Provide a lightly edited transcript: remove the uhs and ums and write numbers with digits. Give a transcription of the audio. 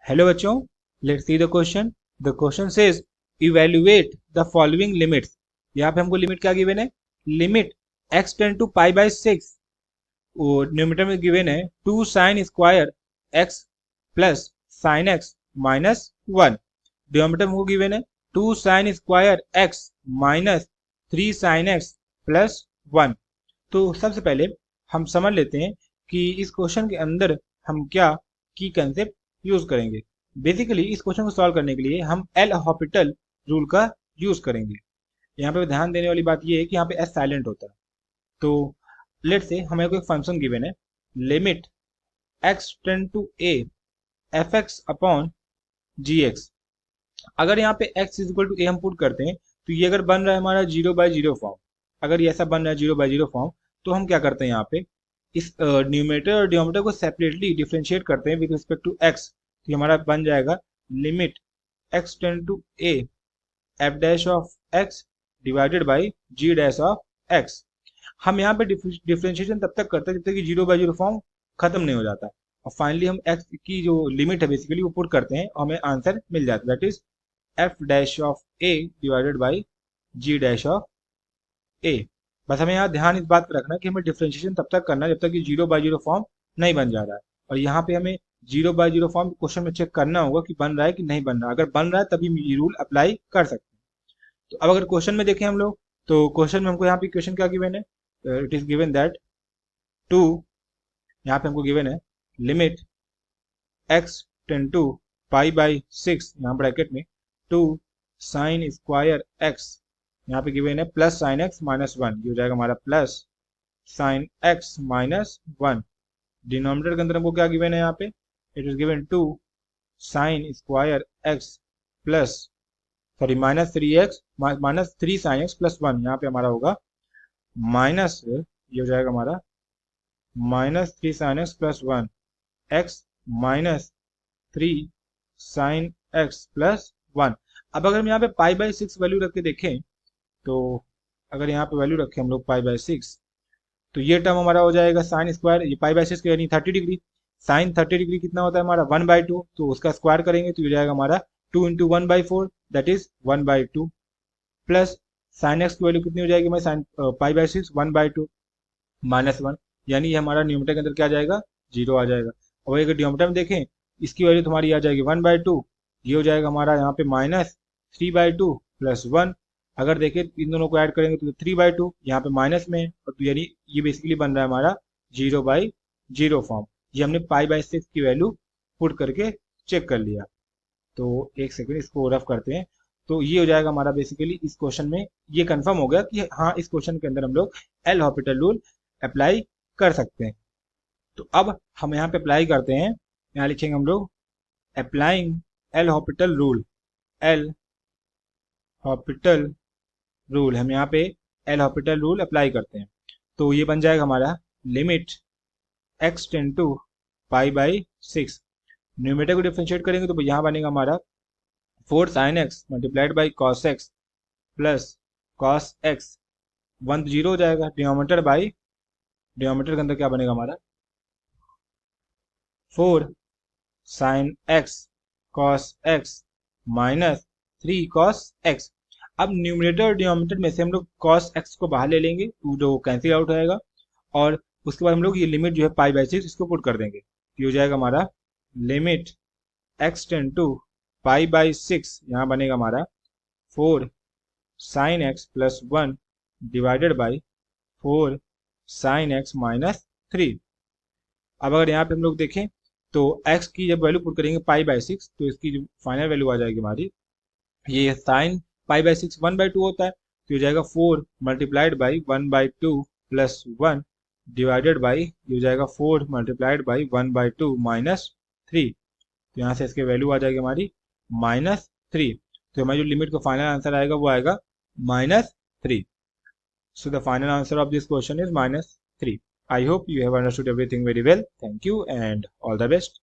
Hello बच्चों, let's see the question. The question says evaluate the following limits. यहाँ पे हमको लिमिट क्या गिवन है? Limit x tend to pi by 6, और न्यूमरेटर में गिवन है 2 sine square x plus sine x minus 1। Denominator में गिवन है 2 sine square x minus 3 sine x plus 1। तो सबसे पहले हम समझ लेते हैं कि इस क्वेश्चन के अंदर हम क्या की कंसेप्ट यूज करेंगे। बेसिकली इस क्वेश्चन को सॉल्व करने के लिए हम एल हॉपिटल रूल का यूज करेंगे। यहाँ पे ध्यान देने वाली बात यह है कि यहाँ पे एस साइलेंट होता है। तो लेट से हमें कोई फंक्शन गिवन है, limit x tend to a f x upon g x. अगर यहाँ पे x is equal to a हम पुट करते हैं तो ये अगर बन रहा है हमारा 0/0 फॉर्म, अगर ये ऐसा बन रहा है 0/0 फॉर्म, तो हम क्या करते हैं यहाँ पे इस न्यूमरेटर और डिनोमिनेटर को सेपरेटली डिफरेंशिएट करते हैं विद रिस्पेक्ट टू x। तो ये हमारा बन जाएगा limit x tend to a f dash of x divided by g dash of x। हम यहाँ पे डिफरेंशिएशन तब तक करते हैं जब तक कि 0/0 फॉर्म खत्म नहीं हो जाता, और फाइनली हम x की जो लिमिट है बेसिकली वो पुट करते हैं और हमें आंसर मिल जाता है, that is f dash of a divided by g dash of a। बस हमें यहाँ ध्यान इस बात पर रखना है कि हमें डिफरेंशिएशन तब तक करना है जब तक कि 0/0 फॉर्म नहीं बन जा रहा है, और यहाँ पे हमें 0/0 फॉर्म क्वेश्चन में चेक करना होगा कि बन रहा है कि नहीं बन रहा है। अगर बन रहा है तभी ये रूल अप्लाई कर सकते हैं। तो अब अगर क्वेश्चन में देखें हम लोग, तो क्वेश्चन में हमको यहाँ पे क्वेश्चन क्या गिवन है? इट इज गिवन दैट 2, यहाँ पे हमको गिवन है limit x tend to pi by 6, यहाँ ब्रैकेट में 2 साइन स्क्वायर x, यहाँ पे गिवन है प्लस साइन x माइनस 1, ये हो जाएगा हमारा plus sine x minus 1। Denominator के अंदर हमको क्या गिवन है यहाँ पे? It is given 2 sine square x plus sorry minus 3x minus 3 sine x plus 1, यहाँ पे हमारा होगा माइनस, ये हो जाएगा हमारा minus 3 sine x plus 1 x minus 3 sine x plus 1। अब अगर हम यहाँ पे पाई बाई 6 वैल्यू रख के देखें, तो अगर यहाँ पे वैल्यू रखें हम लोग पाई बाई 6, तो ये टर्म हमारा हो जाएगा साइन स्क्वायर, ये पाई बाई 6 का यानी 30 डिग्री। साइन 30 डिग्री कितना होता है हमारा? 1/2, तो उसका स्क्वायर करेंगे तो ये जाएगा हमारा 2 into 1/4 that is 1/2, plus sine x की वैल्यू कितनी हो जाएगी हमारी? साइन पाई बाई 6 1/2 माइनस 1, यानी ये हमारा न्यूमरेटर के अंदर क्या आ जाएगा? 0 आ जाएगा। और अगर डिनोमिनेटर में देखें, इसकी वैल्यू तुम्हारी आ जाएगी 1/2, ये हो जाएगा हमारा यहाँ पे माइनस 3/2 प्लस 1। अगर देखें इन दोनों को ऐड करेंगे तो 3/2 यहाँ पे माइनस में है, और तो यानी ये बेसिकली बन रहा है हमारा 0/0 फॉर्म। ये हमने पाई बाई 6 की वैल्यू पुट करके चेक कर लिया। तो एक सेकंड इसको रफ करते हैं। तो ये हो जाएगा हमारा बेसिकली इस क्वेश्चन में ये कंफर्म हो गया कि हाँ, इस क्वेश्चन के अंदर हम लोग एल हॉपिटल रूल अप्लाई कर सकते हैं। तो अब हम यहाँ पे अप्लाई करते हैं, यहाँ लिखेंगे हम लोग applying L Hôpital rule. L Hôpital rule, हम यहाँ पे एल हॉपिटल रूल अप्लाई करते हैं। तो ये बन जाएगा हमारा limit x tend to pi by 6। Numerator को डिफरेंशिएट करेंगे तो यहाँ बनेगा हमारा 4 sine x multiplied by cos x plus cos x, 1 0 हो जाएगा। डिनोमिनेटर बाई डिनोमिनेटर के अंदर क्या बनेगा हमारा? 4 sine x cos x minus 3 cos x। अब न्यूमरेटर और डिनोमिनेटर में से हम लोग cos x को बाहर ले लेंगे, जो कैंसिल आउट होएगा, और उसके बाद हम लोग ये लिमिट जो है पाई बाई 6 इसको पुट कर देंगे। ये हो जाएगा हमारा limit x tend to pi by 6, यहाँ बनेगा हमारा 4 sine x plus 1 divided by 4 sine x minus 3। अब अगर यहाँ पे हम लोग देखें तो x की जब वैल्यू पुट करेंगे पाई बाई 6, तो इसकी जो फाइनल वैल्यू आ जाएगी हमारी, ये साइन पाई बाई 6 1/2 होता है, तो हो जाएगा 4 multiplied by 1/2 plus 1 divided by, ये हो जाएगा 4 मल्टीप्लाइड बाई 1/2 माइनस 3। तो यहाँ से इसके वैल्यू आ जाएगी हमारी -3। तो हमारी जो लिमिट का फाइनल आंसर आएगा वो आएगा -3। So the final answer of this question is -3. I hope you have understood everything very well. Thank you and all the best.